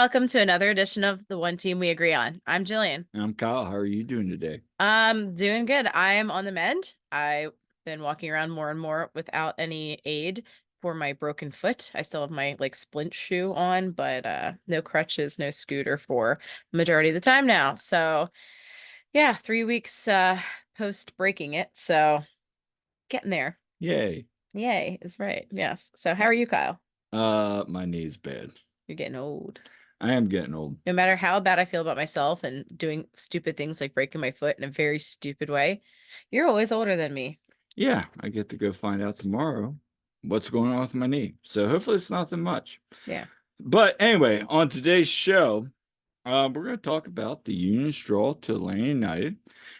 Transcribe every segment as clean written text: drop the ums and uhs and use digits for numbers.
welcome to another edition of the One Team We Agree On. I'm Jillian. I'm Kyle. How are you doing today? Doing good. I am on the mend. I've been walking around more and more without any aid for my broken foot. I still have my splint shoe on, but no crutches, no scooter for the majority of the time now. So yeah, 3 weeks post breaking it. So getting there. Yay. Yay is right. Yes. So how are you, Kyle? My knee's bad. You're getting old. I am getting old. No matter how bad I feel about myself and doing stupid things like breaking my foot in a very stupid way, you're always older than me. Yeah, I get to go find out tomorrow what's going on with my knee. So hopefully it's nothing much. Yeah. But anyway, on today's show, we're going to talk about the Union's draw to Atlanta United,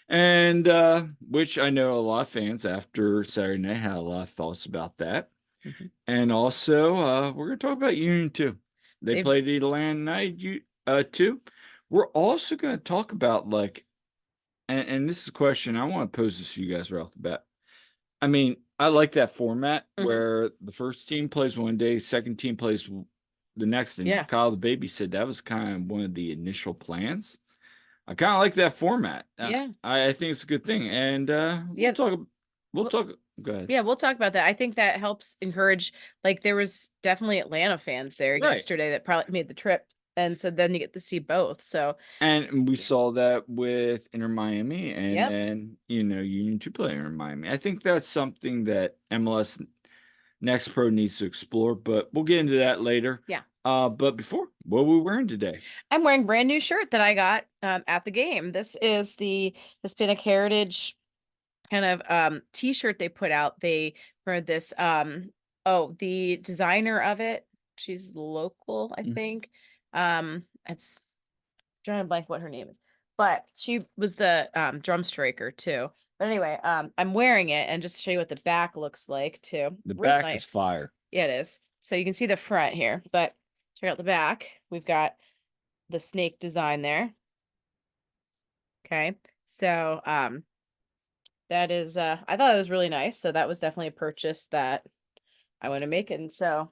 and which I know a lot of fans after Saturday night had a lot of thoughts about that. Mm-hmm. And also, we're going to talk about Union too. They played Atlanta United too. We're also going to talk about and this is a question I want to pose this to you guys right off the bat. I mean, I like that format where the first team plays one day, second team plays the next. And Yeah. Kyle the baby said that was kind of one of the initial plans. I kind of like that format. Yeah. I think it's a good thing. And we'll talk. Go ahead. Yeah, we'll talk about that. I think that helps encourage, there was definitely Atlanta fans there yesterday that probably made the trip. And so then you get to see both. So And we saw that with Inter Miami and Yep. then, Union 2 play Inter Miami. I think that's something that MLS Next Pro needs to explore, but we'll get into that later. Yeah. But before, what are we wearing today? I'm wearing a brand new shirt that I got at the game. This is the Hispanic Heritage kind of t-shirt they put out. They for this the designer of it, she's local, I think. It's trying to blank what her name is, but she was the drum striker too. But anyway, I'm wearing it, and just to show you what the back looks like too. The Real back nice. is fire. Yeah, it is. So you can see the front here, but check out the back. We've got the snake design there. Okay. So that is I thought it was really nice. So that was definitely a purchase that I want to make. And so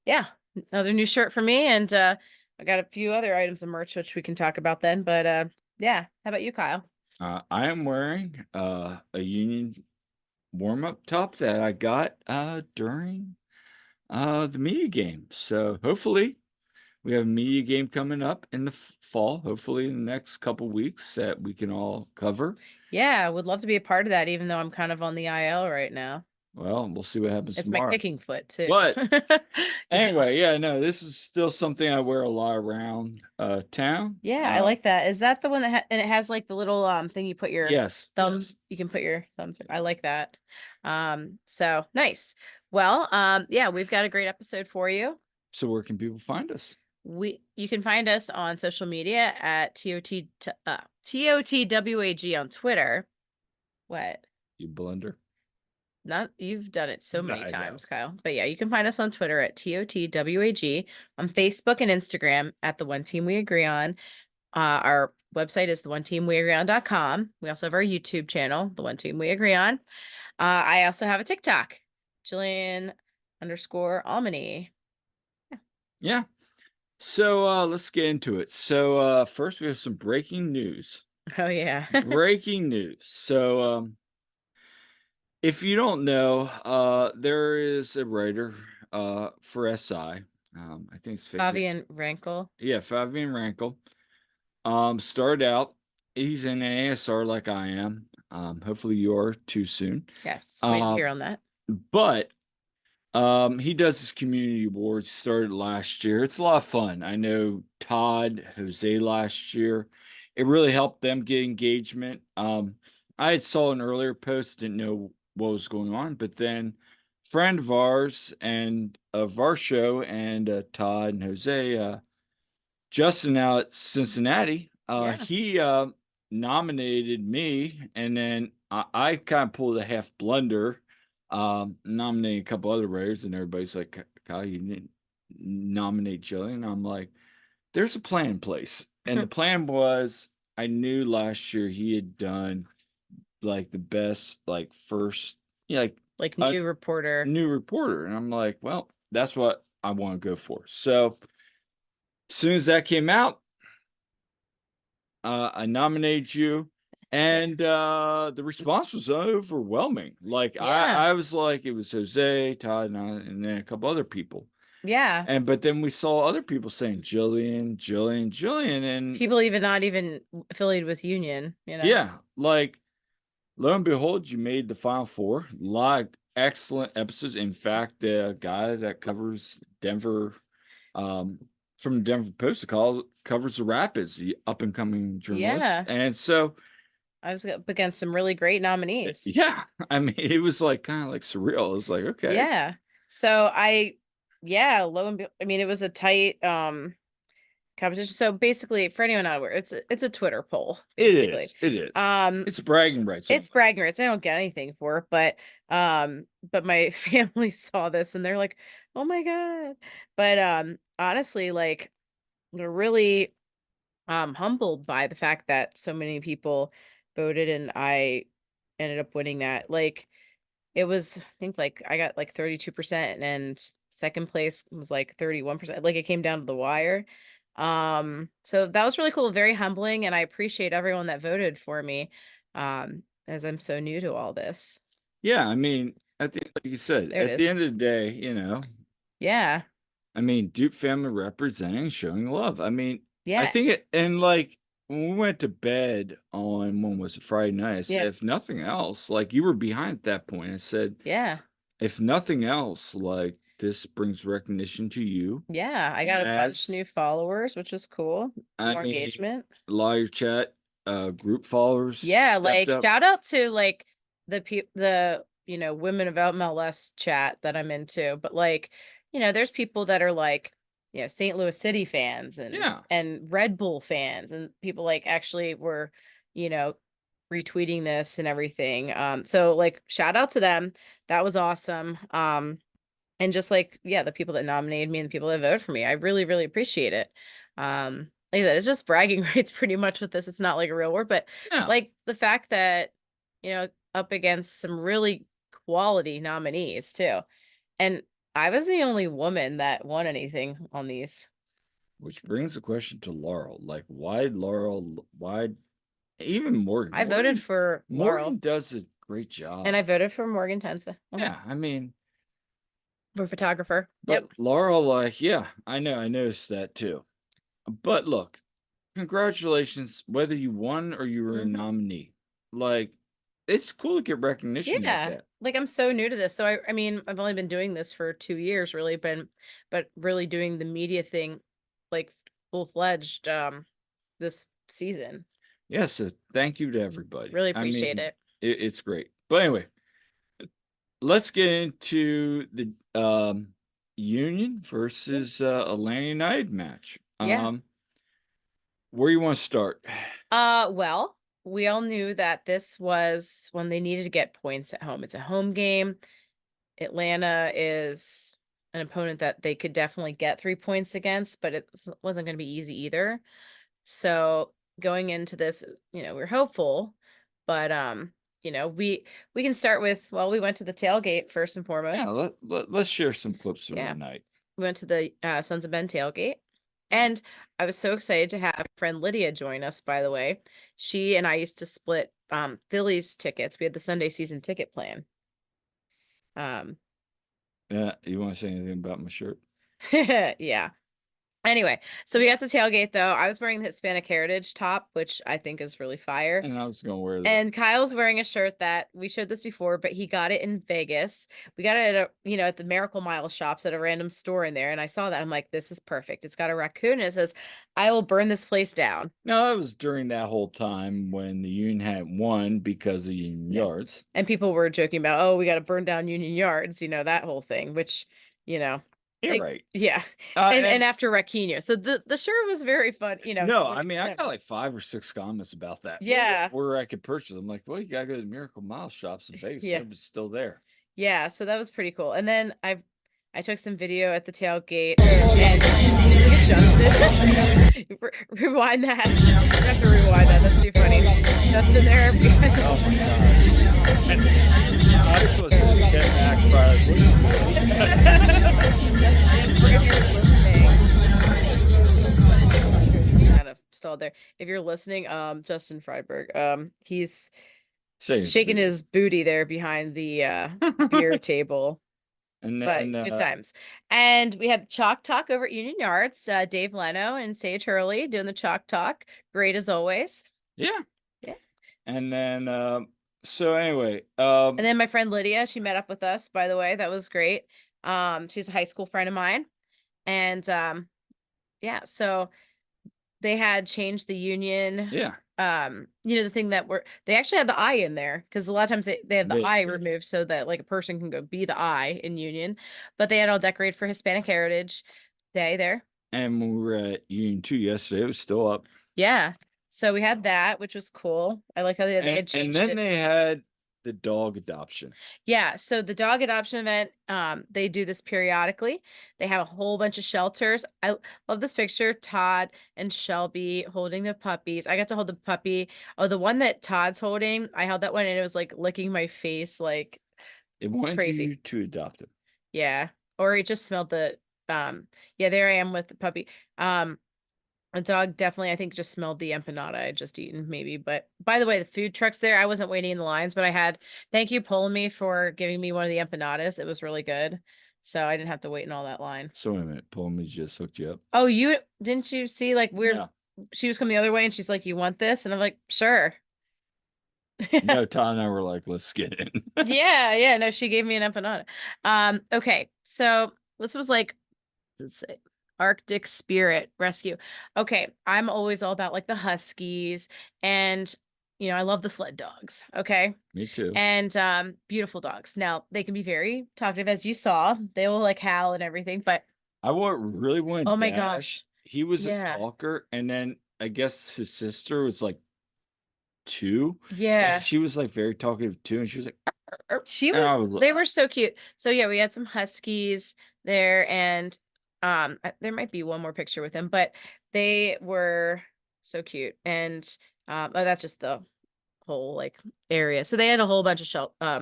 yeah, another new shirt for me. And I got a few other items of merch which we can talk about then. But yeah, how about you, Kyle? I am wearing a Union warm-up top that I got during the media game. So hopefully we have a media game coming up in the fall, hopefully in the next couple weeks that we can all cover. Yeah, I would love to be a part of that, even though I'm kind of on the IL right now. Well, we'll see what happens It's tomorrow. my kicking foot too. But anyway, yeah, no, this is still something I wear a lot around town. Yeah, I like that. Is that the one that and it has like the little thing you put your thumbs, yes. you can put your thumbs through. I like that. So nice. Well, yeah, we've got a great episode for you. So where can people find us? You can find us on social media at TOTWAG on Twitter. What? You blunder. You've done it so many times, Kyle. But yeah, you can find us on Twitter at TOTWAG, on Facebook and Instagram at the One Team We Agree On. Our website is theoneteamweagreeon.com. We also have our YouTube channel, The One Team We Agree On. I also have a TikTok, Jillian_Almany. Yeah. So let's get into it. So first we have some breaking news. Oh yeah. Breaking news. So if you don't know, there is a writer for SI. I think it's Fabian Rankel. Yeah, Fabian Rankel. Started out, he's in an ASR like I am. Hopefully you are too soon. Yes, wait to hear on that. But he does his community awards, started last year. It's a lot of fun. I know Todd, Jose last year. It really helped them get engagement. I had saw an earlier post, didn't know what was going on, but then friend of ours and of our show and Todd and Jose, Justin out at Cincinnati, he nominated me, and then I kind of pulled a half blunder, nominating a couple other writers, and everybody's like, Kyle, you didn't nominate Jillian. I'm like, there's a plan in place. And the plan was, I knew last year he had done like the best, first, new reporter. And I'm like, well, that's what I want to go for. So As soon as that came out, I nominated you, and the response was overwhelming. Like Yeah. I was like, it was Jose, Todd, and then a couple other people. Yeah. And but then we saw other people saying Jillian, Jillian, Jillian, and People even not even affiliated with Union, you know? yeah, like lo and behold, you made the final four. A lot of excellent episodes. In fact, the guy that covers Denver, um, from the Denver Post covers the Rapids, the up and coming journalist. Yeah. And so, I was up against some really great nominees. yeah, I mean, it was like kind of like surreal. It was like, okay, Yeah. So yeah, I mean, it was a tight competition. So basically, for anyone not aware, it's a Twitter poll, it basically. is, it is. Um, It's bragging rights it's only. bragging rights. I don't get anything for it, but my family saw this and they're like, "Oh my God." But honestly, like we're really humbled by the fact that so many people voted and I ended up winning that. Like it was, I think like I got like 32% and second place was like 31%. Like it came down to the wire. So that was really cool, very humbling, and I appreciate everyone that voted for me. As I'm so new to all this. Yeah, I mean, like you said, There it at the is. end of the day, Yeah. I mean, Duke family representing, showing love. I mean, I Yeah. think it, and like when we went to bed on when was it Friday night, I Yeah. said, if nothing else, like you were behind at that point. I said, Yeah. if nothing else, like this brings recognition to you Yeah. I got a bunch as new followers, which was cool. I More mean, engagement. a lot of your chat group followers Yeah, stepped like up. shout out to like the women of MLS chat that I'm into, but like there's people that are like St. Louis City fans Yeah, and Red Bull fans and people like actually were you know retweeting this and everything. So like shout out to them. That was awesome. And just like, yeah, the people that nominated me and the people that voted for me, I really, really appreciate it. Like I said, it's just bragging rights pretty much with this. It's not like a real war, but yeah, like the fact that, up against some really quality nominees too. And I was the only woman that won anything on these. which brings the question to Laurel. Like, why Laurel? Why even Morgan? I voted for Morgan Laurel does a great job. and I voted for Morgan Tensa. Yeah, I mean, For photographer. but Yep. Laurel, like, yeah, I know, I noticed that too. But look, congratulations, whether you won or you were a Mhm. nominee. Like, it's cool to get recognition like Yeah. that. Like I'm so new to this. So I mean, I've only been doing this for 2 years really, but really doing the media thing like full-fledged this season. Yeah, so thank you to everybody. Really I appreciate mean, it. it's great. But anyway, let's get into the Union Yeah. versus Atlanta United match. Yeah. Where you want to start? Well, we all knew that this was when they needed to get points at home. It's a home game. Atlanta is an opponent that they could definitely get 3 points against, but it wasn't going to be easy either. So going into this, we're hopeful, but we can start with, well, we went to the tailgate first and foremost. Yeah, let's share some clips from Yeah. the night. We went to the Sons of Ben tailgate. And I was so excited to have friend Lydia join us, by the way. She and I used to split Phillies tickets. We had the Sunday season ticket plan. Um Yeah, you want to say anything about my shirt? yeah. Anyway, so we got to tailgate though. I was wearing the Hispanic Heritage top, which I think is really fire. And I was gonna wear that. And Kyle's wearing a shirt that we showed this before, but he got it in Vegas. We got it at at the Miracle Mile shops at a random store in there. And I saw that. I'm like, this is perfect. It's got a raccoon and it says, I will burn this place down. No, that was during that whole time when the Union had won because of Union Yeah. yards. And people were joking about, oh, we got to burn down Union Yards, that whole thing, which, You're right. yeah. And after Raquinho. So the shirt was very fun, No, so I mean, I yeah. got like 5 or 6 comments about that. Yeah. Where I could purchase them. Like, well, you gotta go to the Miracle Mile shops in Vegas. Yeah. It's still there. Yeah, so that was pretty cool. And then I took some video at the tailgate and Justin. Rewind that. You have to rewind that. That's too funny. Justin there. Oh my god. I was supposed to get back Justin, if you're listening. installed there. If you're listening, Justin Friedberg, he's Shame shaking booty. his booty there behind the beer table. And But then, good times. And we had Chalk Talk over at Union Yards, Dave Leno and Sage Hurley doing the Chalk Talk. Great as always. yeah. Yeah. And then, so anyway, And then my friend Lydia, she met up with us, by the way. That was great. She's a high school friend of mine. And yeah, so they had changed the union. yeah, The thing that they actually had the I in there because a lot of times they have the they I removed so that like a person can go be the I in union, but they had all decorated for Hispanic Heritage Day there. and when we were at Union 2 yesterday, it was still up. Yeah. So we had that, which was cool. I like how they had And changed then it. they had the dog adoption. Yeah, so the dog adoption event, they do this periodically. They have a whole bunch of shelters. I love this picture, Todd and Shelby holding the puppies. I got to hold the puppy. Oh, the one that Todd's holding, I held that one and it was like licking my face like It wanted crazy. you to adopt it. Yeah. Or it just smelled yeah, there I am with the puppy. A dog definitely, I think, just smelled the empanada I had just eaten, maybe. But by the way, the food trucks there, I wasn't waiting in the lines, but thank you, Pulling for giving me one of the empanadas. It was really good. So I didn't have to wait in all that line. So wait a minute, Pullman just hooked you up. Oh, didn't you see like No, she was coming the other way and she's like, you want this? And I'm like, sure. no, Todd and I were like, let's get in. Yeah, yeah. No, she gave me an empanada. Okay, so this was like let's say Arctic Spirit Rescue. Okay, I'm always all about like the huskies and I love the sled dogs, okay? Me too. And beautiful dogs. Now, they can be very talkative as you saw. They will like howl and everything, but Really wanted oh my gosh. Dash. He was a Yeah. talker, and then I guess his sister was like 2, and Yeah. she was like very talkative too, and she was like, "Arr, arr," and I was like, They were so cute. So yeah, we had some huskies there and there might be one more picture with them, but they were so cute. And oh, that's just the whole like area. So they had a whole bunch of all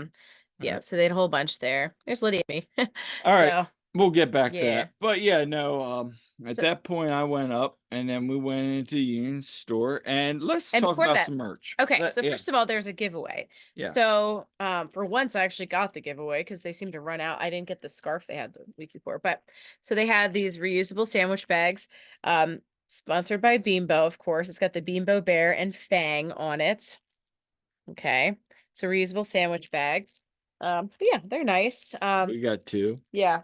yeah, right. so they had a whole bunch there. There's Lydia and me. All right, So we'll get back to yeah. that. But yeah, no, at So that point I went up and then we went into the Union store and let's and talk before about that, some merch. okay, so Yeah, first of all, there's a giveaway. yeah. So for once I actually got the giveaway because they seemed to run out. I didn't get the scarf they had the week before, but so they had these reusable sandwich bags, sponsored by Beambo, of course. It's got the Beambo bear and Fang on it. Okay. So reusable sandwich bags. But yeah, they're nice. We got 2. Yeah.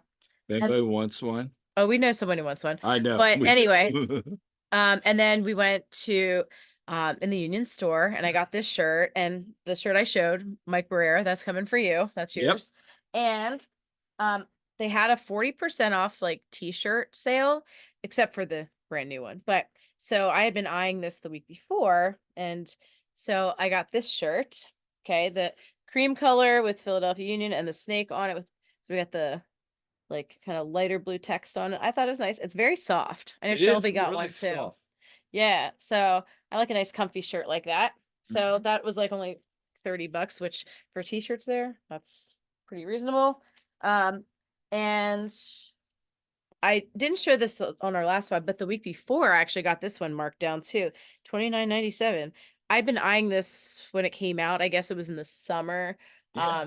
If And anybody wants one, oh, we know someone who wants one. I know. But We anyway, do. and then we went to in the Union store and I got this shirt and the shirt I showed, Mike Barrera, that's coming for you. That's Yep. yours. And um they had a 40% off like t-shirt sale, except for the brand new one. But so I had been eyeing this the week before, and so I got this shirt. Okay, the cream color with Philadelphia Union and the snake on it with so we got the like kind of lighter blue text on it. I thought it was nice. It's very soft. I know It is Shelby got really one too. soft. Yeah, so I like a nice comfy shirt like that. So Mhm. that was like only $30, which for t-shirts there, that's pretty reasonable. Um, and I didn't show this on our last one, but the week before I actually got this one marked down too, 29.97. I'd been eyeing this when it came out. I guess it was in the summer. Yeah.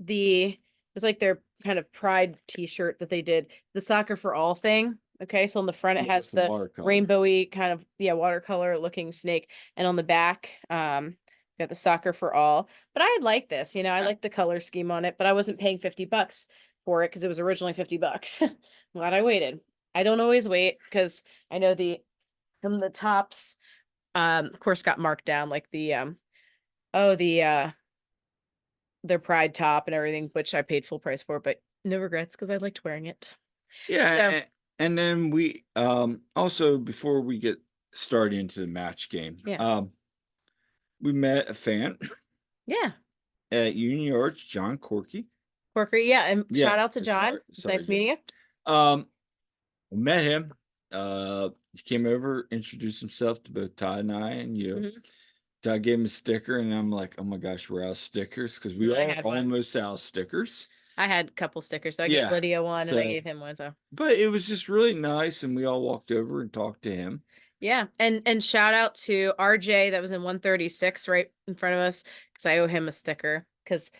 It was like their kind of pride t-shirt that they did, the soccer for all thing. Okay, so on the front it Yeah, has with the the watercolor. rainbowy kind of watercolor looking snake, and on the back, got the soccer for all. But I like this, I Yeah. like the color scheme on it, but I wasn't paying $50 for it because it was originally $50. Glad I waited. I don't always wait because I know some of the tops, of course, got marked down like oh, their pride top and everything, which I paid full price for, but no regrets because I liked wearing it. Yeah, So and then we, also before we get started into the match game, yeah, we met a fan yeah, at Union Yards, John Corky. Corkery, yeah, and Yeah, shout out to John. It's sorry, nice John. meeting you. Um, we met him. He came over, introduced himself to both Todd and I, and you. Mhm. Todd gave him a sticker, and I'm like, "Oh my gosh, we're out of stickers because we And I are had one. almost out of stickers." I had a couple stickers, so I gave Yeah. Lydia one and I So, gave him one. So but it was just really nice, and we all walked over and talked to him. Yeah, and shout out to RJ that was in 136 right in front of us because I owe him a sticker. Because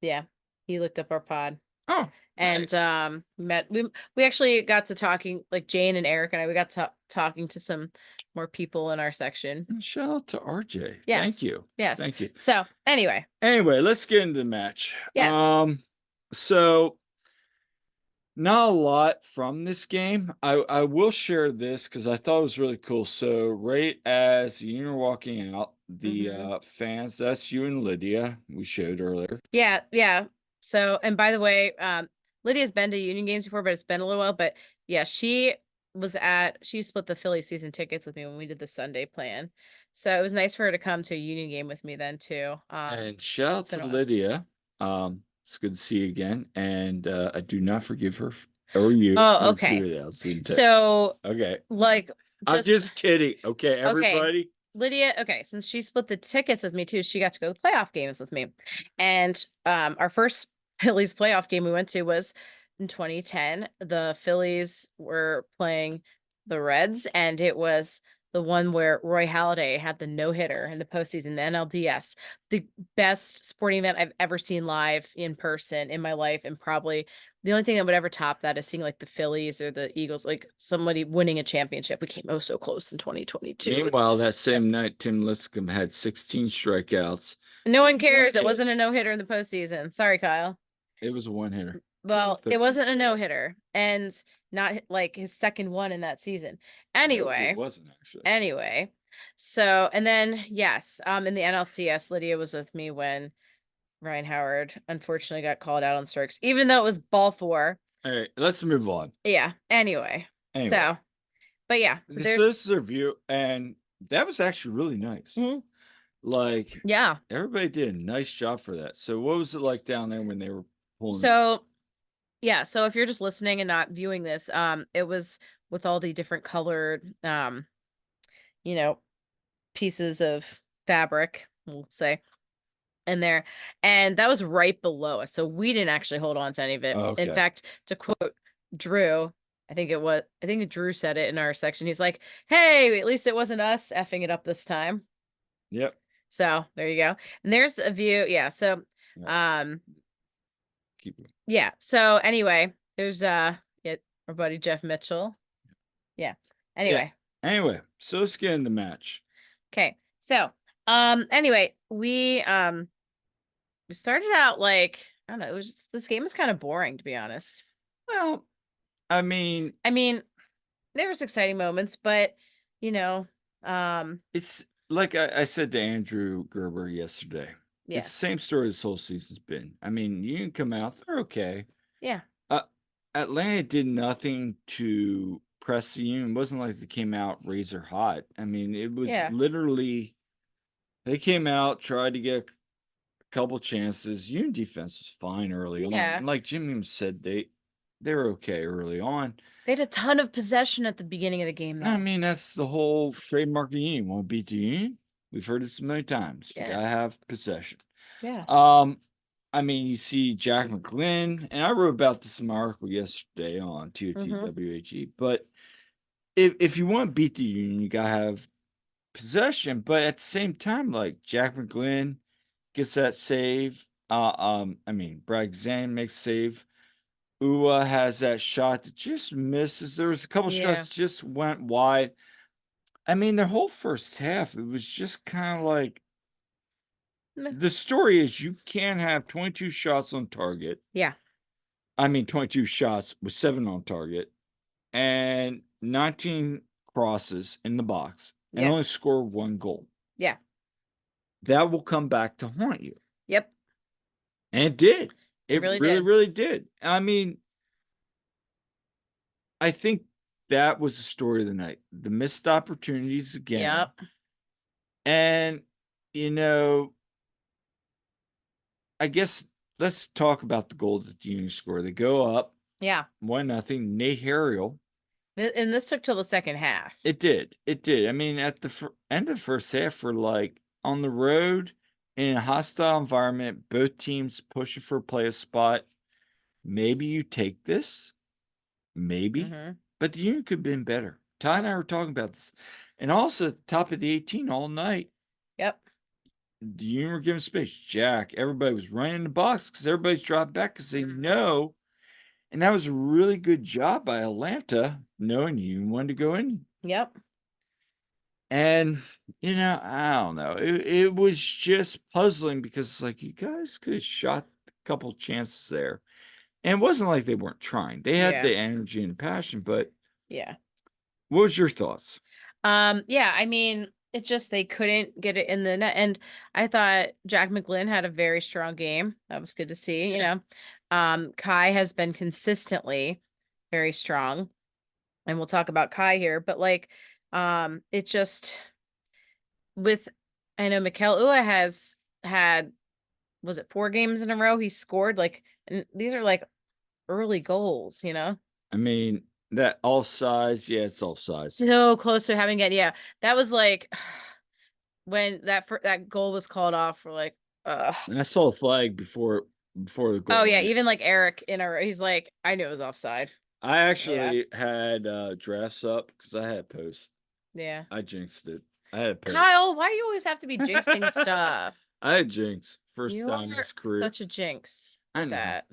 yeah, he looked up our pod. Oh, And nice. we actually got to talking, like Jane and Eric and I, we got to talking to some more people in our section. Shout out to RJ. Thank Yes. you. Yes. Thank you. So anyway, Anyway, let's get into the match. yes. So not a lot from this game. I will share this because I thought it was really cool. So right as you were walking out, the Hmm. fans, that's you and Lydia, we showed earlier. Yeah, yeah. So, and by the way, Lydia's been to Union games before, but it's been a little while. But yeah, she split the Philly season tickets with me when we did the Sunday plan. So it was nice for her to come to a Union game with me then too. And shout out It's been to a while. Lydia. It's good to see you again. And I do not forgive her or you Oh, for okay. doing that. So Okay. like I'm just just kidding. Okay, okay. everybody. Lydia, okay, since she split the tickets with me too, she got to go to the playoff games with me. And our first Phillies playoff game we went to was in 2010. The Phillies were playing the Reds, and it was the one where Roy Halladay had the no-hitter in the postseason, the NLDS. The best sporting event I've ever seen live in person in my life, and probably the only thing that would ever top that is seeing like the Phillies or the Eagles, like somebody winning a championship. We came oh so close in 2022. Meanwhile, that same night, Tim Lincecum had 16 strikeouts. No one One cares. It wasn't a hit. no-hitter in the postseason. Sorry, Kyle. It was a one hitter. Well, it 13 wasn't a strikeouts. no-hitter and not like his second one in that season. Nope, it Anyway, wasn't actually. anyway. So, and then yes, in the NLCS, Lydia was with me when Ryan Howard unfortunately got called out on strikes, even though it was ball four. All right, let's move on. Yeah. Anyway. Anyway, So, but yeah, so this there. this is a review, and that was actually really nice. Mhm. Like Yeah. everybody did a nice job for that. So, what was it like down there when they were pulling? So yeah, so if you're just listening and not viewing this, it was with all the different colored you know, pieces of fabric, we'll say, in there. And that was right below us. So we didn't actually hold on to any of it. In Okay. fact, to quote Drew, I think Drew said it in our section. He's like, hey, at least it wasn't us effing it up this time. Yep. So there you go. And there's a view. Yeah. So, Yep. um, Keep it. yeah. So anyway, there's, yeah, our buddy Jeff Mitchell. Yeah. Yeah. Anyway. Anyway, so let's get in the match. Okay. So, anyway, we started out like, I don't know, this game was kind of boring to be honest. Well, I mean, I mean, there was exciting moments, but you know, it's like I said to Andrew Gerber yesterday. It's yeah. the same story this whole season's been. I mean, you can come out, they're okay. Yeah. Uh, Atlanta did nothing to press the Union. It wasn't like they came out razor hot. I mean, it was Yeah. literally they came out, tried to get a couple chances. Union defense was fine early on. Yeah. And like Jimmy said, they were okay early on. They had a ton of possession at the beginning of the game I though. mean, that's the whole trademark of the Union. Want to beat the Union? We've heard it so many times. You Yeah. gotta have possession. Yeah. I mean, you see Jack McGlynn, and I wrote about this in my article yesterday on Mm-hmm. TOTWHE. But if you want to beat the Union, you gotta have possession. But at the same time, like Jack McGlynn gets that save. I mean, Brad Zane makes a save. Ua has that shot that just misses. There was a couple Yeah. shots just went wide. I mean, the whole first half, it was just kind of like Meh. the story is you can't have 22 shots on target. Yeah. I mean, 22 shots with 7 on target and 19 crosses in the box and Yeah. only score 1 goal. Yeah. That will come back to haunt you. Yep. And it did. It It really really, did. really did. I mean, I think that was the story of the night. The missed opportunities again. Yep. And, you know, I guess let's talk about the goal that the Union score. They go up Yeah. 1-0. Nate Harriel. And this took till the second half. It did. It did. I mean, at the end of the first half, for like on the road in a hostile environment, both teams pushing for a playoff spot. Maybe you take this, maybe, Mm-hmm. but the Union could have been better. Ty and I were talking about this. And also top of the 18 all night. Yep. The Union were given space. Jack, everybody was running in the box because everybody's dropped back because they know. And that was a really good job by Atlanta, knowing you wanted to go in. Yep. And, I don't know. It was just puzzling because it's like you guys could have shot a couple chances there. And it wasn't like they weren't trying. They had Yeah. the energy and passion, but Yeah. what was your thoughts? Yeah, I mean, it's just they couldn't get it in the net. And I thought Jack McGlynn had a very strong game. That was good to see, you know. Kai has been consistently very strong. And we'll talk about Kai here, but like it just with I know Mikel Ua has had was it 4 games in a row he scored like and these are like early goals, you know? I mean, that offsides, yeah, it's offsides. So close to having it. Yeah. That was like when that goal was called off, we're like, ugh. And I saw a flag before the Oh goal yeah, went. even like Eric in a he's like, I knew it was offside. I Yeah. actually had, drafts up because I had posts. Yeah. I jinxed it. I had posts. Kyle, why do you always have to be jinxing stuff? I had jinx first You time in are his career. such a jinx I with know. that.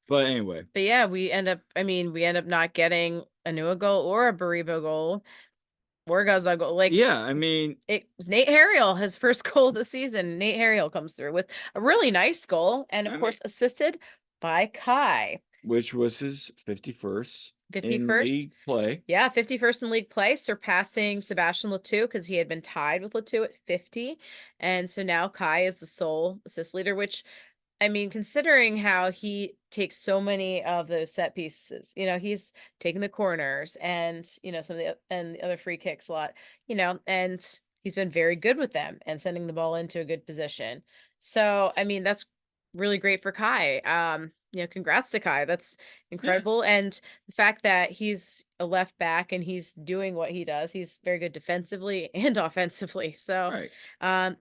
But anyway, But yeah, we end up not getting a Nua goal or a Baribo goal or Gaza goal. Like yeah, I mean it was Nate Harriel, his first goal of the season. Nate Harriel comes through with a really nice goal and of I mean course assisted by Kai. which was his 51st in 51st. league play. Yeah, 51st in league play, surpassing Sebastian Letou because he had been tied with Letou at 50. And so now Kai is the sole assist leader, which I mean, considering how he takes so many of those set pieces, you know, he's taking the corners and, you know, some of the other free kicks a lot, you know, and he's been very good with them and sending the ball into a good position. So, I mean, that's really great for Kai. Congrats to Kai. That's Yeah, incredible. And the fact that he's a left back and he's doing what he does, he's very good defensively and offensively. right.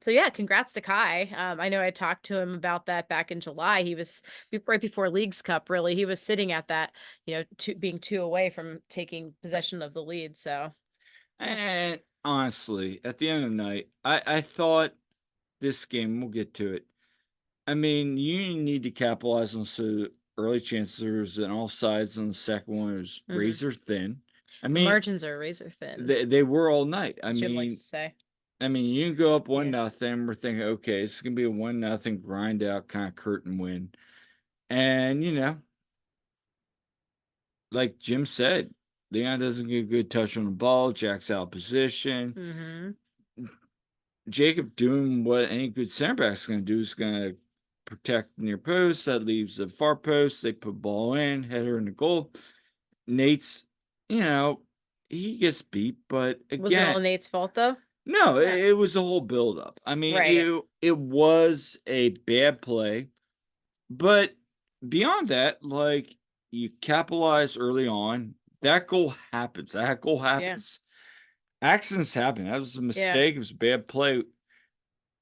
So yeah, congrats to Kai. I know I talked to him about that back in July. He was right before Leagues Cup, really. He was sitting at that, being 2 away from taking possession of the lead. So yeah. And honestly, at the end of the night, I thought this game, we'll get to it. I mean, you need to capitalize on so early chances. There was an offsides on the second one. It was Hmm. razor thin. I The mean, margins are razor thin, they were all night. as Jim likes to say. I mean, you can go up one Yeah. nothing. We're thinking, okay, it's gonna be a 1-0 grind out kind of curtain win. And like Jim said, Leon doesn't get a good touch on the ball. Jack's out of position. Hmm. Jacob doing what any good center back's going to do is going to protect near post. That leaves the far post. They put ball in, header in the goal. Nate's, you know, he gets beat, but Was it again, all Nate's fault though? no, No. it was a whole buildup. I mean, Right. it was a bad play, but beyond that, like you capitalize early on. That goal happens. That goal Yeah. happens. Accidents happen. That was a Yeah. mistake. It was a bad play.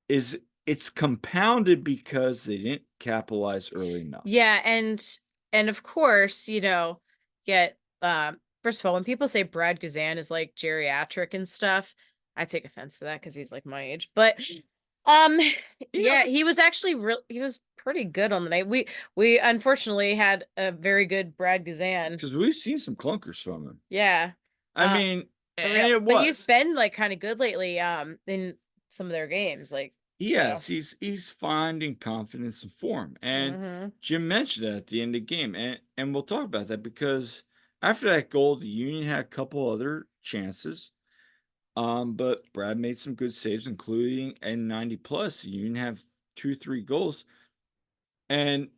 It's compounded because they didn't capitalize early enough. Yeah, and of course, get first of all, when people say Brad Guzan is like geriatric and stuff, I take offense to that because he's like my age. But um Yeah, yeah, he was actually real he was pretty good on the night. We unfortunately had a very good Brad Guzan. because we've seen some clunkers from him. Yeah. I Uh mean, for real. and it But he's was. been like kind of good lately in some of their games like so. Yes, he's finding confidence and form. And Mhm. Jim mentioned that at the end of the game. And we'll talk about that because after that goal, the Union had a couple other chances. But Brad made some good saves, including a 90 plus. The Union have 2, 3 goals. And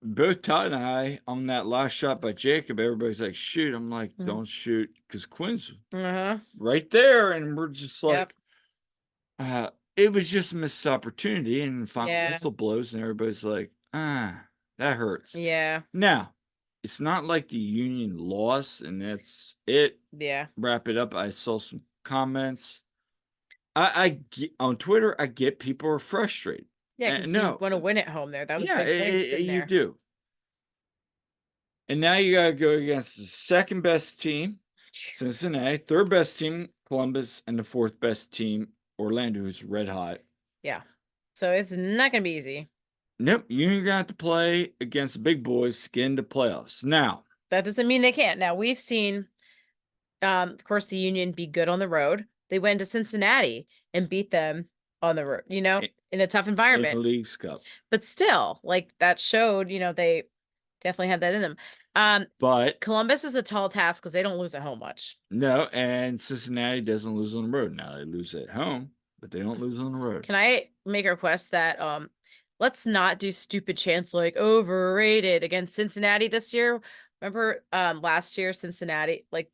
both Todd and I on that last shot by Jacob, everybody's like, shoot. I'm like, Mhm. don't shoot, because Quinn's Uh-huh. right there. And we're just Yep. like, it was just a missed opportunity. And the final Yeah. whistle blows, and everybody's like, that hurts. Yeah. Now, it's not like the Union lost, and that's it. Yeah. Wrap it up. I saw some comments. On Twitter, I get people are frustrated. Yeah, And because you no, want to win at home there. That was yeah, big thing sitting you there. do. And now you gotta go against the second best team, Cincinnati, third best team, Columbus, and the 4th best team, Orlando, who's red hot. Yeah. So it's not gonna be easy. Nope, you're gonna have to play against the big boys to get into playoffs. Now, That doesn't mean they can't. Now we've seen, of course, the Union be good on the road. They went to Cincinnati and beat them on the road, i- in a tough in the environment. League's Cup, But still, like that showed, they definitely had that in them. but Columbus is a tall task because they don't lose at home much. no, and Cincinnati doesn't lose on the road. Now they lose at home, but they don't lose on the road. Can I make a request that let's not do stupid chants like overrated against Cincinnati this year? Remember last year Cincinnati, like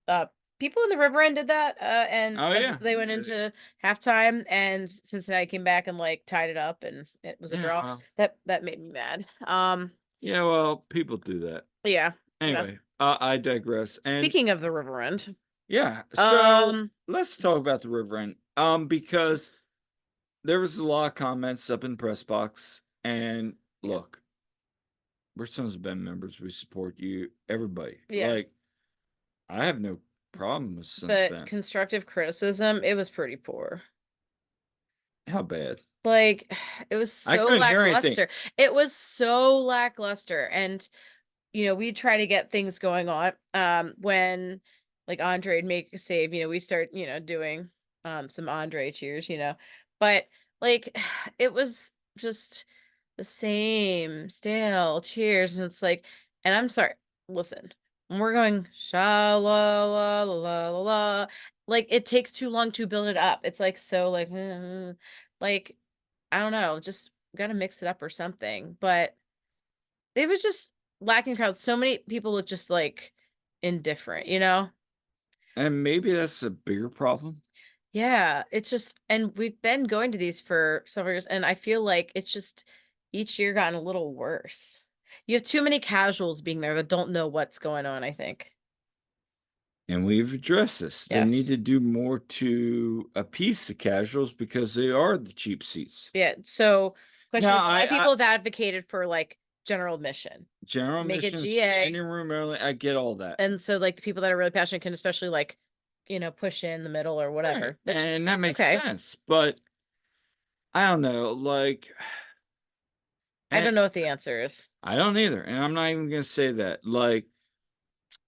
uh people in the River End did that and Oh as yeah, they went into halftime and Cincinnati came back and like tied it up and it was a yeah, draw. well, That made me mad. yeah. Well, people do that. Yeah. Yeah. Anyway, I digress. And Speaking of the River End, yeah, so um let's talk about the River End. Because there was a lot of comments up in the press box, and yeah. look, we're Sons of Ben members. We support you, everybody. Yeah. Like, I have no problem with Sons of But Ben. constructive criticism, it was pretty poor. How bad? Like, it was I so couldn't hear anything. lackluster. It was so lackluster, and, we try to get things going on, when, like, Andre'd make a save, we start, doing, some Andre cheers, but, like, it was just the same stale cheers, and it's like and I'm sorry, listen, when we're going sha la la la la la la, like, it takes too long to build it up. It's, like, so, like, like, I don't know, just gotta mix it up or something, but it was just lacking crowd. So many people look just, like, indifferent, you know? And maybe that's a bigger problem. Yeah, it's just and we've been going to these for several years, and I feel like it's just each year gotten a little worse. You have too many casuals being there that don't know what's going on, I think. And we've addressed this. They need Yes. to do more to appease the casuals because they are the cheap seats. Yeah, so question Now, is a lot of I people have advocated for, like, general admission. general Make it admission, GA. standing room only, I get all that. And so, like, the people that are really passionate can especially, like, push in the middle or Right, whatever. But and that makes okay. sense, but I don't know, like, I and don't know what the answer is. I don't either, and I'm not even gonna say that. Like,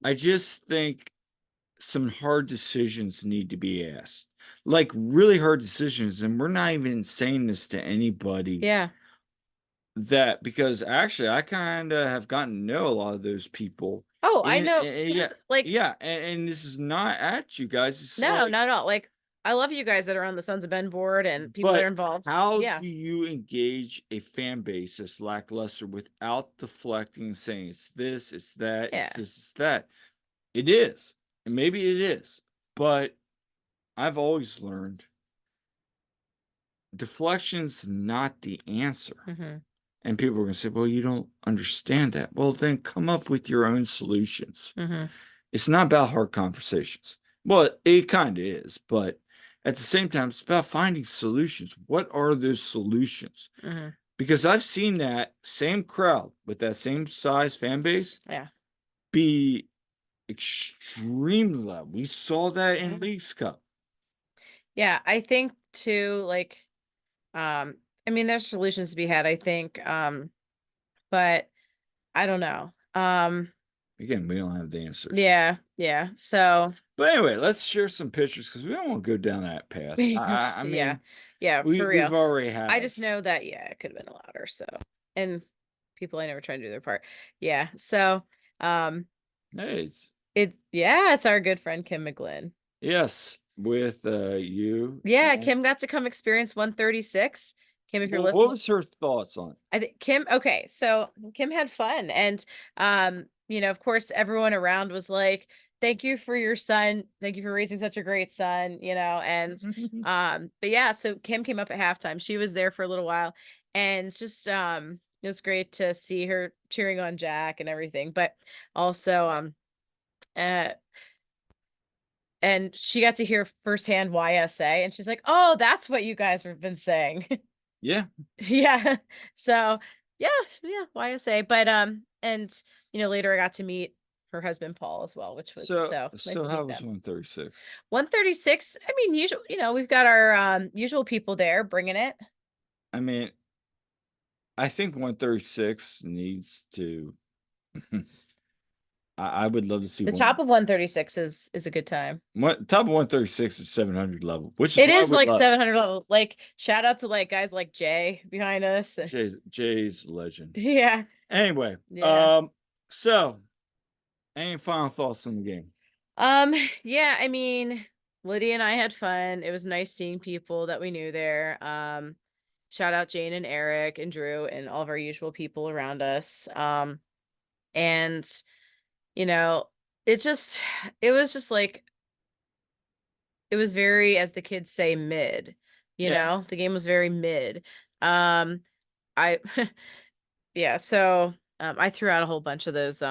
I just think some hard decisions need to be asked, like really hard decisions, and we're not even saying this to anybody Yeah. that because actually I kind of have gotten to know a lot of those people. Oh, I know And yeah, because, like yeah, and this is not at you guys. It's no, like, not at all. Like, I love you guys that are on the Sons of Ben board and people that are but involved. how Yeah. do you engage a fan base that's lackluster without deflecting and saying it's this, it's that, Yeah. it's this, it's that? It is, and maybe it is, but I've always learned deflection's not the answer. Mhm. And people are going to say, well, you don't understand that. Well, then come up with your own solutions. Mhm. It's not about hard conversations. Well, it kind of is, but at the same time, it's about finding solutions. What are those solutions? Mhm. Because I've seen that same crowd with that same size fan base Yeah. be extremely loud. We saw that in League's Cup. Yeah, I think too, like, I mean, there's solutions to be had, I think, but I don't know. Again, we don't have the answers. Yeah, yeah. So But anyway, let's share some pictures because we don't want to go down that path. I yeah. mean, Yeah, for we've real. already I have. just know that, yeah, it could have been louder. So, and people I never try to do their part. Yeah. So, um, Hey, it's, yeah, it's our good friend Kim McGlynn. yes, with you. Yeah, And Kim got to come experience 136. Kim, if you're what listening, was her thoughts on it? I think Kim okay, so Kim had fun and, of course, everyone around was like, "Thank you for your son. Thank you for raising such a great son," and, but yeah, so Kim came up at halftime. She was there for a little while, and it's just, it was great to see her cheering on Jack and everything, but also, uh and she got to hear firsthand YSA, and she's like, "Oh, that's what you guys have been saying." Yeah, Yeah. So, yeah, yeah, YSA, but, and, later I got to meet her husband Paul as well, which was So so nice so to how meet was them. 136? 136. I mean, usual, we've got our usual people there bringing it. I mean, I think 136 needs to I would love to see The top one of 136 is a good time. top of 136 is 700 level, which is It what I is would like love. 700 level. Like shout out to like guys like Jay behind us. Jay's legend. Yeah. Anyway, Yeah. so any final thoughts on the game? Um, yeah, I mean, Lydia and I had fun. It was nice seeing people that we knew there. Shout out Jane and Eric and Drew and all of our usual people around us. And you know, it just it was just like it was very, as the kids say, mid. Yeah. The game was very mid. I yeah, so I threw out a whole bunch of those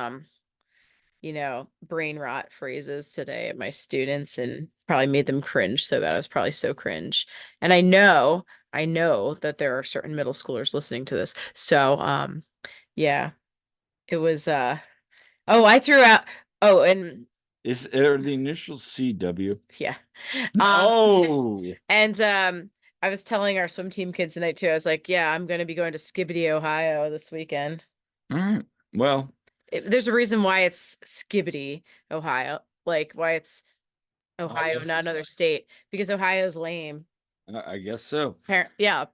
brain rot phrases today at my students and probably made them cringe so bad. I was probably so cringe. And I know that there are certain middle schoolers listening to this. So, yeah, it was, oh, I threw out, oh, and Is there the initial CW? yeah. Um, Oh, and, I was telling our swim team kids tonight too. I was like, yeah, I'm going to be going to Skibbity, Ohio this weekend. all right. Well, There's a reason why it's Skibbity, Ohio. Like why it's Ohio, not another state, because Ohio's lame. I guess so. Yeah,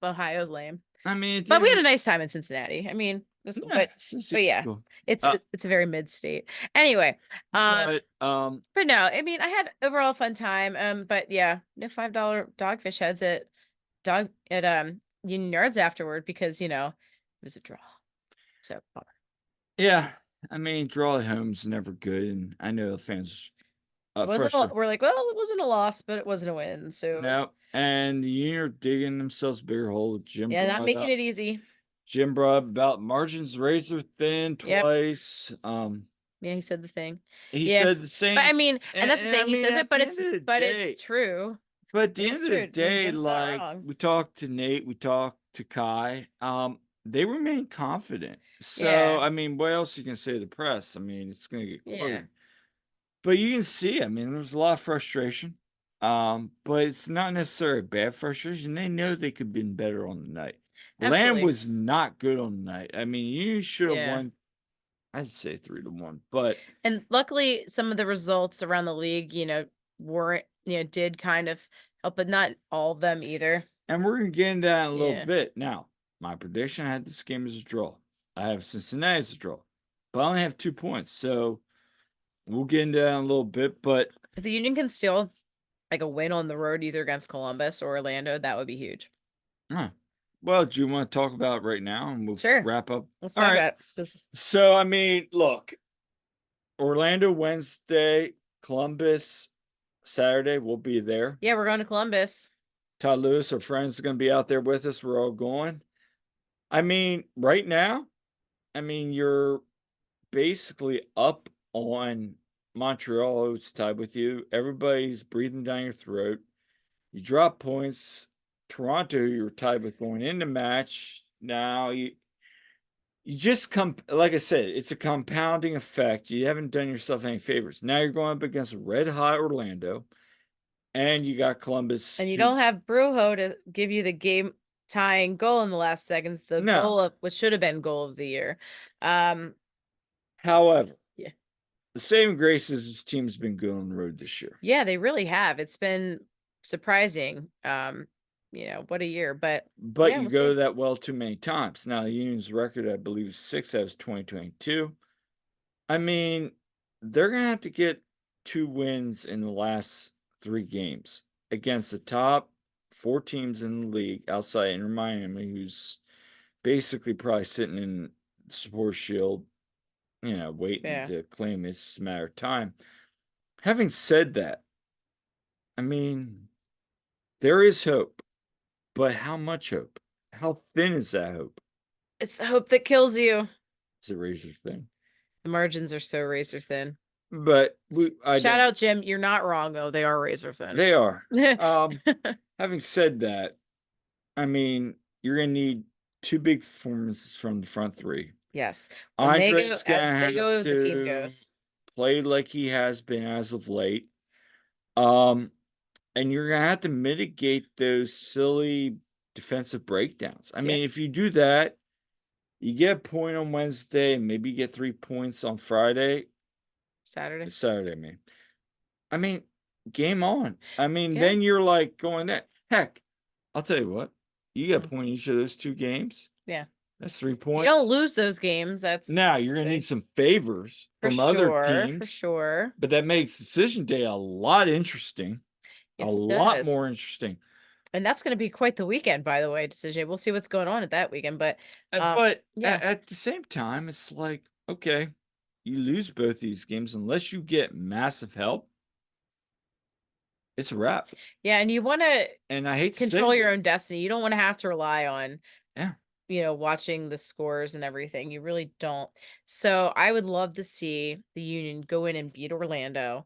Ohio's lame. I mean, at the But end we of had the a nice time in Cincinnati. I mean, it was cool. yeah, But it's yeah, cool. it's Uh, it's a very mid state. Anyway, but but no, I mean, I had overall fun time. But yeah, no $5 dogfish heads at Union Yards afterward because it was a draw. So bummer. yeah, I mean, draw at home's never good, and I know the fans frustrated. We're like, well, it wasn't a loss, but it wasn't a win. So No, and the Union are digging themselves a bigger hole. yeah, not making it easy. Jim brought up about margins razor thin Yep. twice. Yeah, he said the thing. He Yeah. said the But I same, mean, and that's the and I thing. He mean, says it, at the end of the but day, it's true. but at It the is end of the true. And day, Jim's not like wrong. we talked to Nate, we talked to Kai, they remain confident. So Yeah. I mean, what else you can say to the press? I mean, it's gonna get Yeah. quoted. But you can see, I mean, there's a lot of frustration. But it's not necessarily bad frustration. They know they could have been better on the night. Lamb Absolutely. was not good on the night. I mean, you should have Yeah. won. I'd say 3-1, but And luckily some of the results around the league, weren't, did kind of help, but not all of them either. and we're gonna get into that in a little Yeah. bit. Now, my prediction I had this game as a draw. I have Cincinnati as a draw, but I only have 2 points, so we'll get into that in a little bit. But If the Union can steal like a win on the road either against Columbus or Orlando, that would be huge. huh. Well, do you want to talk about it right now and we'll Sure. wrap up? Let's All talk right. about it. This So I mean, look, Orlando Wednesday, Columbus Saturday. We'll be there. Yeah, we're going to Columbus. Todd Lewis, our friends, are going to be out there with us. We're all going. I mean, right now, I mean, you're basically up on Montreal, who's tied with you. Everybody's breathing down your throat. You drop points. Toronto, you're tied with going into match. Now you just come, like I said, it's a compounding effect. You haven't done yourself any favors. Now you're going up against red hot Orlando, and you got Columbus. And you don't have Brujo to give you the game tying goal in the last seconds, the No. goal of what should have been goal of the year. Um, However, yeah. the saving grace is this team's been good on the road this year. Yeah, they really have. It's been surprising. What a year. But But yeah, you we'll go see. that well too many times. Now, the Union's record, I believe, is 6 out of 2022. I mean, they're going to have to get 2 wins in the last 3 games against the top 4 teams in the league outside Inter Miami, who's basically probably sitting in the support shield, waiting Yeah. to claim it's just a matter of time. Having said that, I mean, there is hope, but how much hope? How thin is that hope? It's the hope that kills you. It's a razor thing. The margins are so razor thin. But I Shout don't. out, Jim. You're not wrong, though. They are razor thin. They are. Having said that, I mean, you're gonna need 2 big performances from the front 3. Yes. When they go Andre's as gonna they have go, the team to goes. play like he has been as of late. Um, and you're gonna have to mitigate those silly defensive breakdowns. I Yeah, mean, if you do that, you get a point on Wednesday and maybe you get 3 points on Friday Saturday. Saturday, I mean, game on. I mean, Yeah. then you're like going that heck, I'll tell you what, you get a Mm, point in each of those 2 games. yeah. That's 3 If you don't points. lose those games, that's Now you're gonna need big. some favors For from other sure, for teams, sure. but that makes decision day a lot interesting, a Yes, it lot does. more interesting. And that's gonna be quite the weekend, by the way, decision. We'll see what's going on at that weekend, but, But yeah. at the same time, it's like, okay, you lose both these games unless you get massive help, it's a wrap. Yeah, and you wanna And I hate to say control it. your own destiny. You don't wanna have to rely on, Yeah, watching the scores and everything. You really don't. So, I would love to see the Union go in and beat Orlando.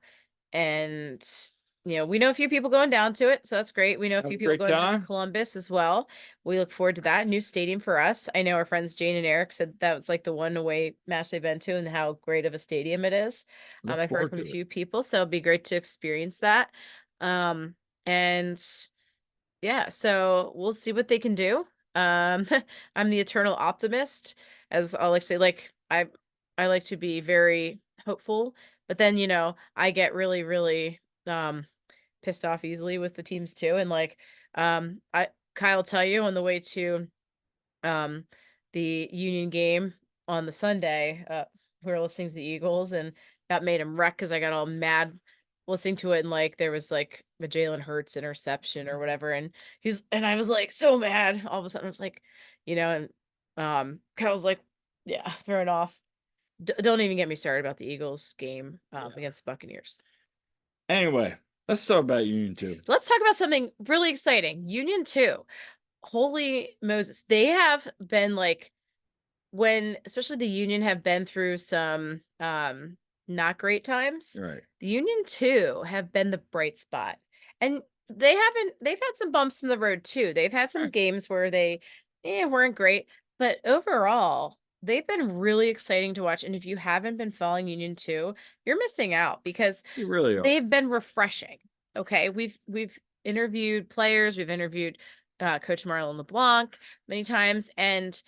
And, we know a few people going down to it, so that's great. We know a have few a people great going to time. Columbus as well. We look forward to that. New stadium for us. I know our friends Jane and Eric said that was like the one away match they've been to and how great of a stadium it is. Look I've heard forward from a to it. few people, so it'd be great to experience that. And yeah, so we'll see what they can do. Um, I'm the eternal optimist, as I like to say. Like I like to be very hopeful, but then I get really, really pissed off easily with the teams too. And like I Kyle tell you on the way to um, the Union game on the Sunday. We were listening to the Eagles and that made him wreck because I got all mad listening to it and like there was like a Jalen Hurts interception or whatever, and I was like so mad. All of a sudden, I was like, and Kyle's like, yeah, thrown off. Don't even get me started about the Eagles game Yeah. against the Buccaneers. Anyway, let's talk about Union 2. Let's talk about something really exciting. Union 2. Holy Moses. They have been like when especially the Union have been through some, not great times, Right. the Union too have been the bright spot, and they've had some bumps in the road too. They've had some Right. games where they, weren't great, but overall, they've been really exciting to watch, and if you haven't been following Union 2, you're missing out because You really are. they've been refreshing, okay? We've interviewed players, we've interviewed, Coach Marlon LeBlanc many times, and,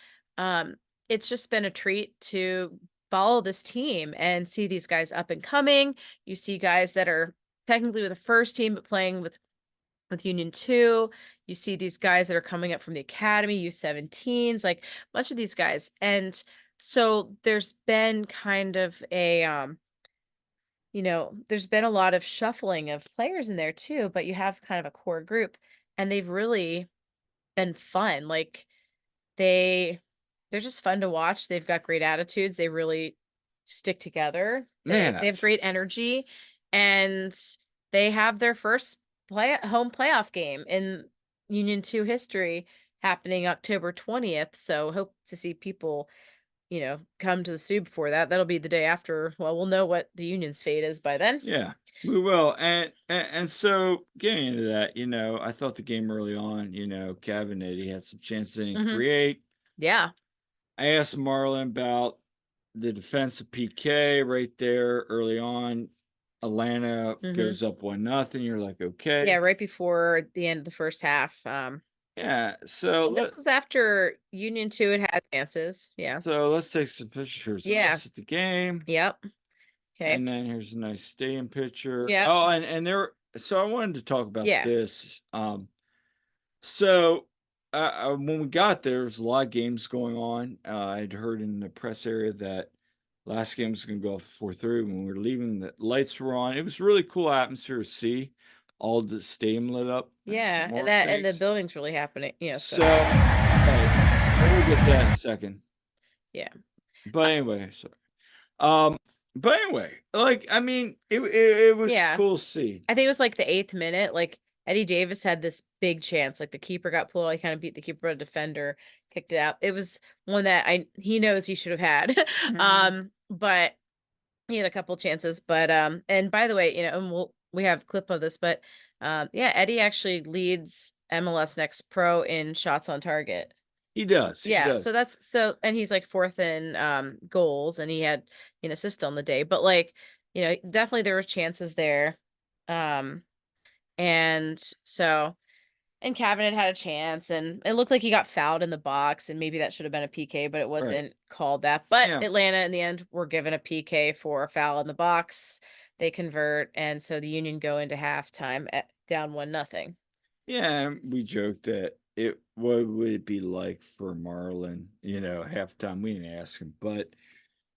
it's just been a treat to follow this team and see these guys up and coming. You see guys that are technically with the first team, but playing with Union 2. You see these guys that are coming up from the academy, U17s, like a bunch of these guys. And so there's been kind of there's been a lot of shuffling of players in there too, but you have kind of a core group and they've really been fun. Like they they're just fun to watch. They've got great attitudes. They really stick together. They They have have. great energy, and they have their first play home playoff game in Union 2 history happening October 20th. So hope to see people, come to the Sioux before that. That'll be the day after. Well, we'll know what the Union's fate is by then. Yeah, we will. And so getting into that, I thought the game early on, Kevin Eddie had some chances they didn't Mhm. create. Yeah. I asked Marlon about the defensive PK right there early on. Atlanta Mhm. goes up 1-0. You're like, Yeah, okay. right before the end of the first half. Yeah. So And this was after Union 2 had chances. Yeah. let's take some pictures of Yeah. us at the game. Yep. Okay. And then here's a nice stadium picture. Yep. Oh, and there so I wanted to talk about Yeah. this. So when we got there, was a lot of games going on. I'd heard in the press area that last game was going to go off 4:30. When we were leaving, the lights were on. It was a really cool atmosphere to see all the stadium lit up. Thanks, Yeah, and Mark. the Thanks. building's really happening, so So, right, we'll get to that in a second. yeah. But Uh, anyway, so um, but anyway, like I mean, it was yeah. cool to see. I think it was, like, the 8th minute, like, Eddie Davis had this big chance, like, the keeper got pulled, he kinda beat the keeper, a defender kicked it out. It was one that he knows he should have had. Mhm. But he had a couple chances, but, and by the way, and we have clip of this, but, yeah, Eddie actually leads MLS Next Pro in shots on target. He does, he Yeah, so does. that's so and he's like 4th in goals and he had an assist on the day. But like, definitely there were chances there. Um and so and Cabinet had a chance and it looked like he got fouled in the box and maybe that should have been a PK, but it Right. wasn't called that. But Yeah. Atlanta in the end were given a PK for a foul in the box. They convert and so the Union go into halftime at down 1-0. Yeah, we joked that what would it be like for Marlon, halftime. We didn't ask him, but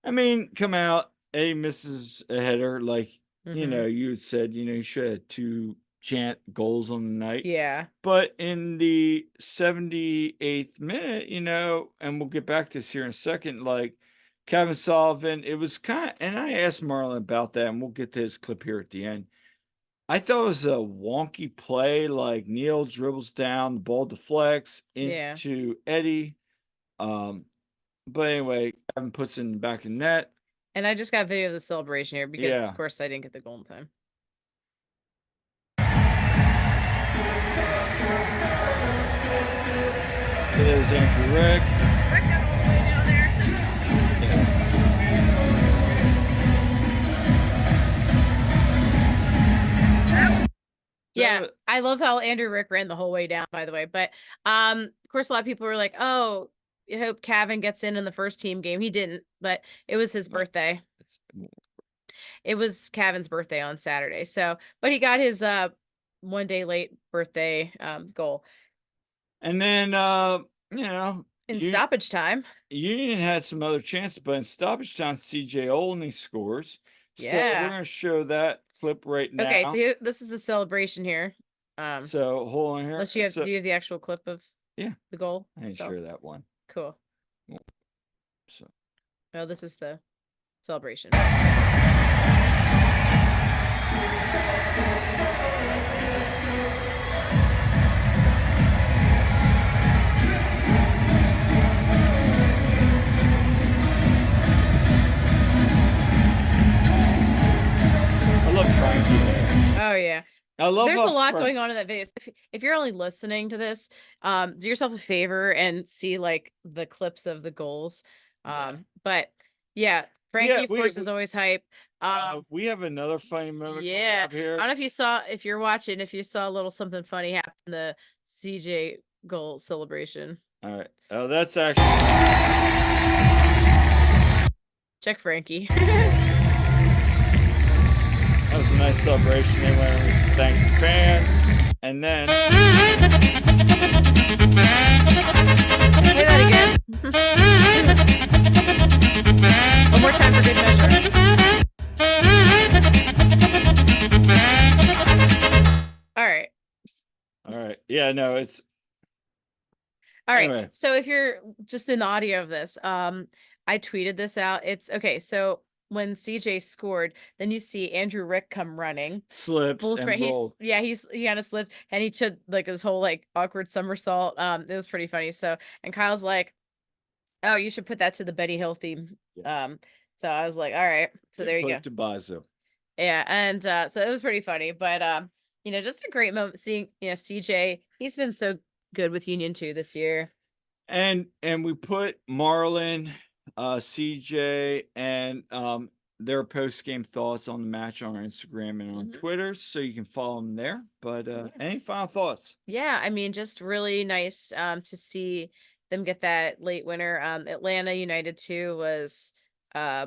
I mean, come out, A misses a header, like, Mhm. you had said, you should have 2 chant goals on the night. Yeah. But in the 78th minute, and we'll get back to this here in a second, like Kevin Sullivan, it was and I asked Marlon about that, and we'll get to his clip here at the end. I thought it was a wonky play, like Neil dribbles down, the ball deflects Yeah. into Eddie. Um, but anyway, Kevin puts it in the back of the net. And I just got video of the celebration here because of Yeah. course I didn't get the golden time. There's Andrew Rick. Rick got all the way down there. Yeah. Yeah, So, I love how Andrew Rick ran the whole way down, by the way. But of course, a lot of people were like, "Oh, I hope Cavan gets in the first team game." He didn't, but it was his well, birthday. it's It was Cavan's birthday on Saturday. So, but he got his 1 day late birthday goal and then, in stoppage time. Union had some other chances, but in stoppage time, CJ Olney scores. So we're Yeah. gonna show that clip right Okay. now. This is the celebration here. So hold on here. Unless you have, So do you have the actual clip of yeah, the goal I didn't itself? share that one. Cool. So No, this is the celebration. I love Frankie there. Oh yeah. I love There's a how lot going on in that video. So if you're only listening to this, do yourself a favor and see like the clips of the goals. yeah. But yeah, Yeah, Frankie, of course, is always hype. we have another funny moment coming Yeah. up here. I don't know if you saw, if you're watching, if you saw a little something funny happen in the CJ goal celebration. All right. Oh, that's actually Check Frankie. that was a nice celebration. They went and thanked the fans, and then Say that again. One more time for good measure. All right. all right. Yeah, no, it's All right. anyway, So if you're just in the audio of this, I tweeted this out. It's okay. So when CJ scored, then you see Andrew Rick come running. slips Full and sprint. rolled. He kind of slipped and he took like this whole like awkward somersault. It was pretty funny. So and Kyle's like, "Oh, you should put that to the Betty Hill theme." Yeah. So I was like, "All right." So Good there you play go. to Bazo. Yeah, and so it was pretty funny. But just a great moment seeing CJ. He's been so good with Union 2 this year. And we put Marlon, CJ, and their post game thoughts on the match on our Instagram and on Mhm. Twitter, so you can follow them there. But Yeah. any final thoughts? Yeah, I mean, just really nice to see them get that late winner. Atlanta United too was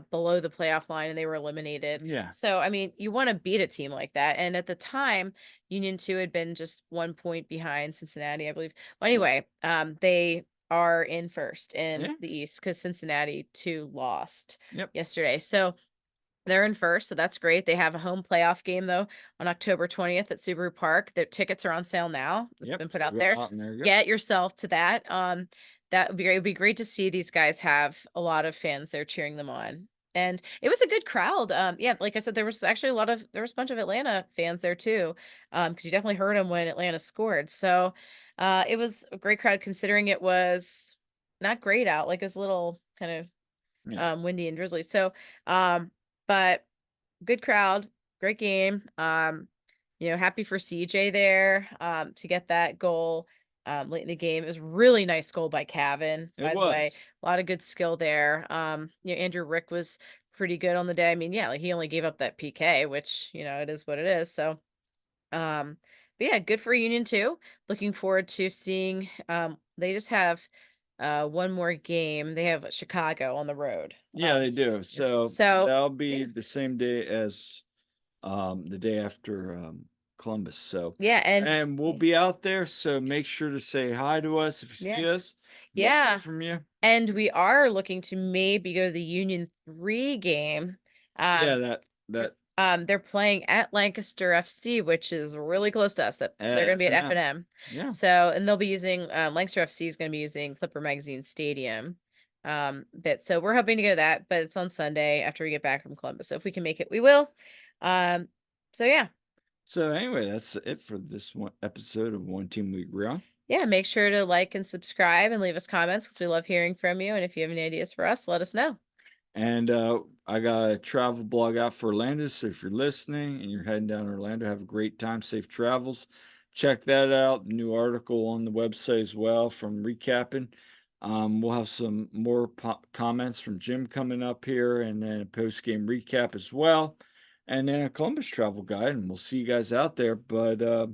below the playoff line and they were eliminated. Yeah. So, I mean, you want to beat a team like that. And at the time, Union 2 had been just 1 point behind Cincinnati, I believe. Well, Yep. anyway, they are in first in Yeah. the East because Cincinnati 2 lost Yep. yesterday. So they're in first, so that's great. They have a home playoff game though on October 20th at Subaru Park. Their tickets are on sale now. It's Yep. been put So out go there. out and there you go. Get yourself to that. That would be great. It'd be great to see these guys have a lot of fans there cheering them on. And it was a good crowd. Yeah, like I said, there was actually there was a bunch of Atlanta fans there too. Because you definitely heard them when Atlanta scored. So it was a great crowd considering it was not great out. Like it was a little kind of Yeah. windy and drizzly. So but good crowd, great game. Happy for CJ there to get that goal. late in the game. It was really nice goal by Cavan, It by the way. was. A lot of good skill there. Andrew Rick was pretty good on the day. I mean, yeah, like he only gave up that PK, which, it is what it is. So, um, but yeah, good for Union too. Looking forward to seeing they just have one more game. They have Chicago on the road. Yeah, they do. Yeah. So So that'll be yeah. the same day as the day after Columbus. So, Yeah, and and we'll be out there. So make sure to say hi to us if you yeah. see us. Love to hear Yeah. from you. And we are looking to maybe go to the Union 3 game. Yeah, Um, that they're playing at Lancaster FC, which is really close to us. That they're going to F be at and M. F&M. Yeah. So, and they'll be using Lancaster FC is going to be using Clipper Magazine Stadium. But so we're hoping to go to that, but it's on Sunday after we get back from Columbus. So if we can make it, we will. Um, so yeah. So anyway, that's it for this one episode of One Team We Agree On. Yeah, make sure to like and subscribe and leave us comments because we love hearing from you. And if you have any ideas for us, let us know. And I got a travel blog out for Orlando. So if you're listening and you're heading down to Orlando, have a great time, safe travels. Check that out. New article on the website as well from recapping. We'll have some more comments from Jim coming up here, and then a post game recap as well, and then a Columbus travel guide. And we'll see you guys out there. But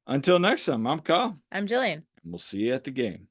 until next time, I'm Kyle, I'm Jillian. and we'll see you at the game.